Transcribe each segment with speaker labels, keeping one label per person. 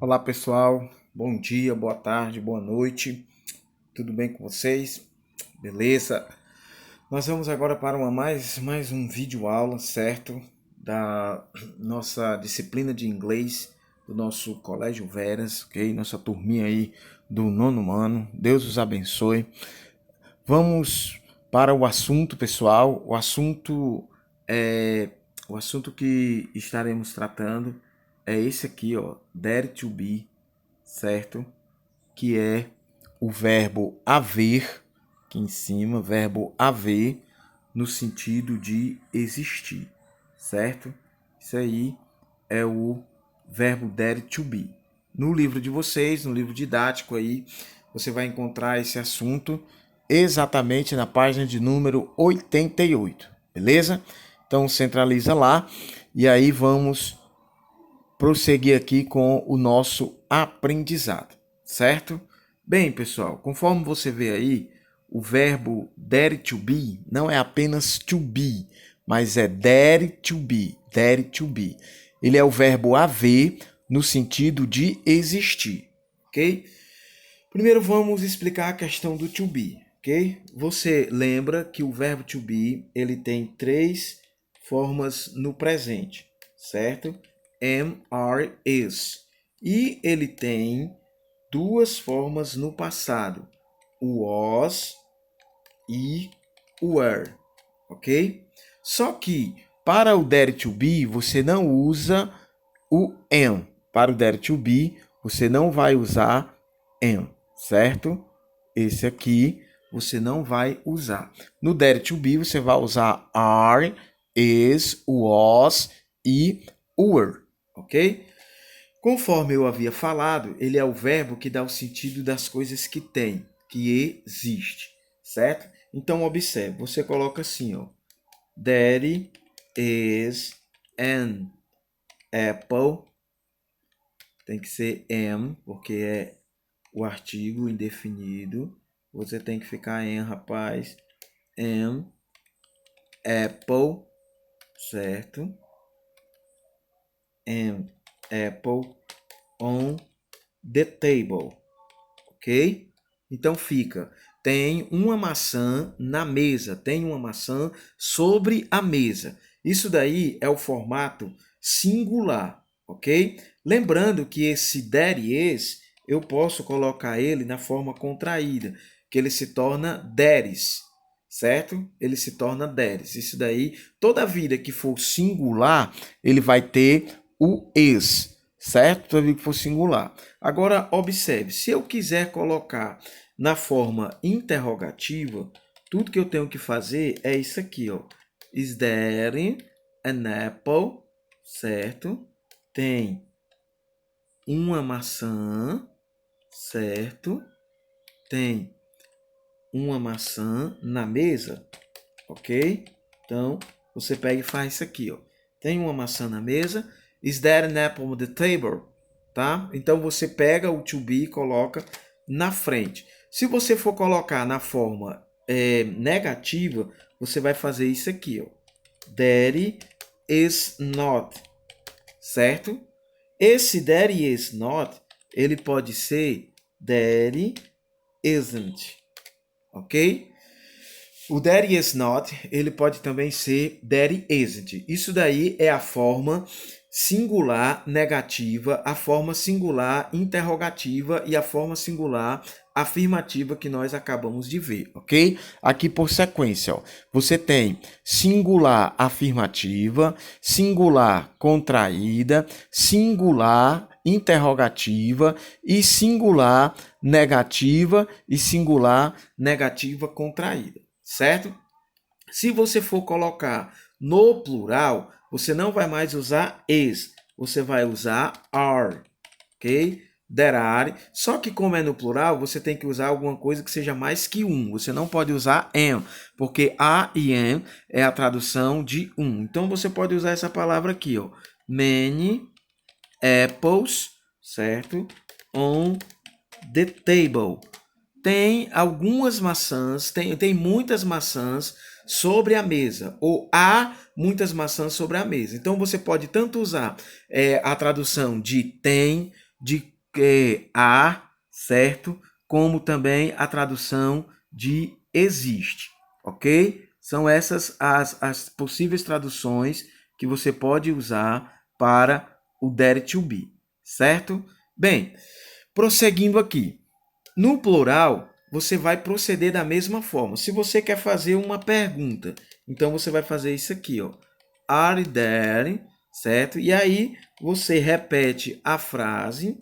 Speaker 1: Olá pessoal, bom dia, boa tarde, boa noite, tudo bem com vocês? Beleza? Nós vamos agora para mais um vídeo aula, certo? Da nossa disciplina de inglês do nosso Colégio Veras, ok? Nossa turminha aí do nono ano, Deus os abençoe. Vamos para o assunto, pessoal. O assunto que estaremos tratando é esse aqui, ó, dare to be, certo? Que é o verbo haver, aqui em cima, verbo haver, no sentido de existir, certo? Isso aí é o verbo dare to be. No livro de vocês, no livro didático aí, você vai encontrar esse assunto exatamente na página de número 88, beleza? Então centraliza lá e aí vamos prosseguir aqui com o nosso aprendizado, certo? Bem, pessoal, conforme você vê aí, o verbo dare to be não é apenas to be, mas é dare to be, dare to be. Ele é o verbo haver no sentido de existir, ok? Primeiro vamos explicar a questão do to be, ok? Você lembra que o verbo to be, ele tem três formas no presente, certo? Am, are, is. E ele tem duas formas no passado, o was e o were, ok? Só que para o dare to be, você não usa o am. Para o dare to be, você não vai usar am, certo? Esse aqui você não vai usar. No dare to be, você vai usar are, is, was e were, ok? Conforme eu havia falado, ele é o verbo que dá o sentido das coisas que tem, que existe, certo? Então, observe, você coloca assim, ó. There is an apple. Tem que ser am, porque é o artigo indefinido. Você tem que ficar em, rapaz. Am apple, certo? Am apple on the table, ok? Então fica, tem uma maçã na mesa, tem uma maçã sobre a mesa. Isso daí é o formato singular, ok? Lembrando que esse there is, eu posso colocar ele na forma contraída, que ele se torna theres, certo? Ele se torna theres. Isso daí, toda vida que for singular, ele vai ter o is, certo? Toda vida que for singular. Agora, observe, se eu quiser colocar na forma interrogativa, tudo que eu tenho que fazer é isso aqui, ó. Is there an apple? Certo? Tem uma maçã, certo? Tem uma maçã na mesa, ok? Então, você pega e faz isso aqui, ó. Tem uma maçã na mesa. Is there an apple on the table? Tá? Então, você pega o to be e coloca na frente. Se você for colocar na forma negativa, você vai fazer isso aqui, ó. There is not, certo? Esse there is not, ele pode ser there isn't, ok? O there is not, ele pode também ser there isn't. Isso daí é a forma singular negativa, a forma singular interrogativa e a forma singular afirmativa que nós acabamos de ver, ok? Aqui por sequência, ó, você tem singular afirmativa, singular contraída, singular interrogativa e singular negativa e singular negativa contraída, certo? Se você for colocar no plural, você não vai mais usar is, você vai usar are, ok? There are. Só que como é no plural, você tem que usar alguma coisa que seja mais que um. Você não pode usar am, porque a e am é a tradução de um. Então você pode usar essa palavra aqui, ó. Many apples, certo? On the table. Tem algumas maçãs, tem muitas maçãs sobre a mesa, ou há muitas maçãs sobre a mesa. Então você pode tanto usar a tradução de tem, de há, certo? Como também a tradução de existe, ok? São essas as possíveis traduções que você pode usar para o dare to be, certo? Bem, prosseguindo aqui. No plural, você vai proceder da mesma forma. Se você quer fazer uma pergunta, então você vai fazer isso aqui, ó. Are there, certo? E aí você repete a frase,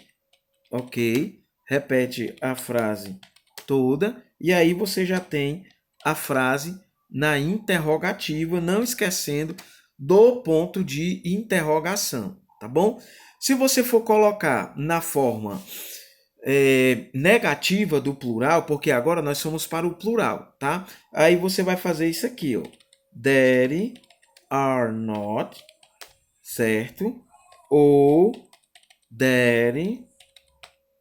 Speaker 1: ok? Repete a frase toda e aí você já tem a frase na interrogativa, não esquecendo do ponto de interrogação, tá bom? Se você for colocar na forma negativa do plural, porque agora nós somos para o plural, tá? Aí você vai fazer isso aqui, ó. There are not, certo? Ou there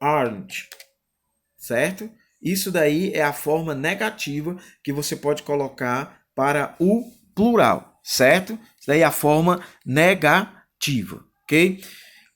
Speaker 1: aren't, certo? Isso daí é a forma negativa que você pode colocar para o plural, certo? Isso daí é a forma negativa, ok?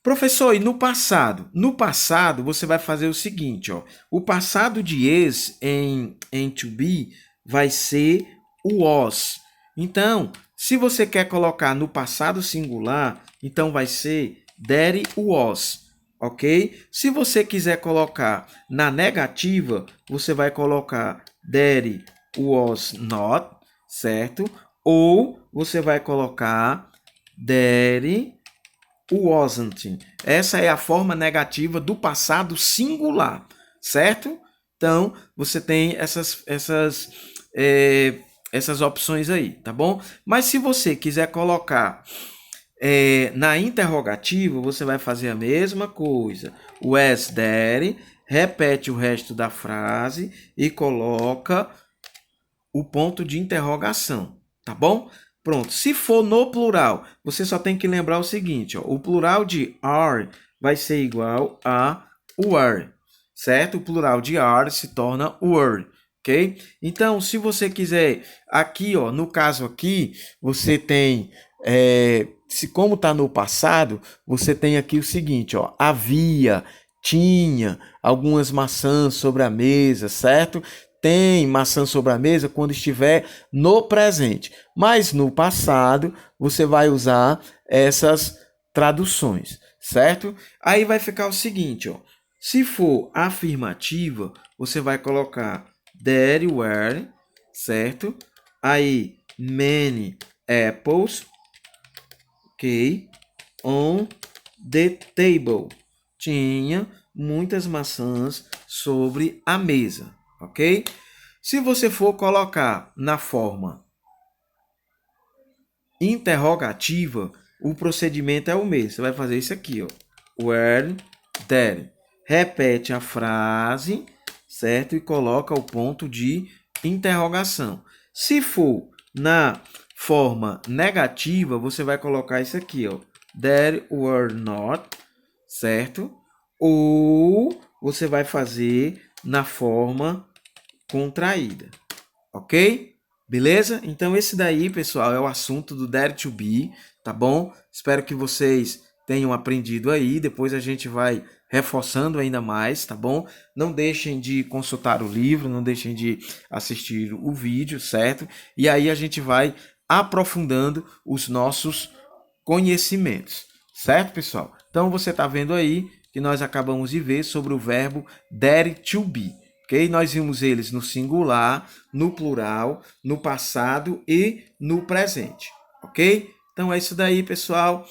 Speaker 1: Professor, e no passado? No passado, você vai fazer o seguinte, ó. O passado de is em to be vai ser o was. Então, se você quer colocar no passado singular, então vai ser there was, ok? Se você quiser colocar na negativa, você vai colocar there was not, certo? Ou você vai colocar there wasn't. Essa é a forma negativa do passado singular, certo? Então, você tem essas opções aí, tá bom? Mas se você quiser colocar na interrogativa, você vai fazer a mesma coisa. O as there, repete o resto da frase e coloca o ponto de interrogação, tá bom? Pronto. Se for no plural, você só tem que lembrar o seguinte, ó, o plural de are vai ser igual a were, certo? O plural de are se torna were, ok? Então, se você quiser, aqui, ó, no caso aqui, você tem, como está no passado, você tem aqui o seguinte, ó, havia, tinha algumas maçãs sobre a mesa, certo? Tem maçã sobre a mesa quando estiver no presente. Mas no passado, você vai usar essas traduções, certo? Aí vai ficar o seguinte, ó. Se for afirmativa, você vai colocar there were, certo? Aí, many apples, ok? On the table. Tinha muitas maçãs sobre a mesa, ok? Se você for colocar na forma interrogativa, o procedimento é o mesmo. Você vai fazer isso aqui, ó. Were there. Repete a frase, certo? E coloca o ponto de interrogação. Se for na forma negativa, você vai colocar isso aqui, ó. There were not, certo? Ou você vai fazer na forma contraída, ok? Beleza? Então esse daí, pessoal, é o assunto do dare to be, tá bom? Espero que vocês tenham aprendido aí, depois a gente vai reforçando ainda mais, tá bom? Não deixem de consultar o livro, não deixem de assistir o vídeo, certo? E aí a gente vai aprofundando os nossos conhecimentos, certo, pessoal? Então você está vendo aí que nós acabamos de ver sobre o verbo dare to be. Ok? Nós vimos eles no singular, no plural, no passado e no presente. Ok? Então é isso daí, pessoal.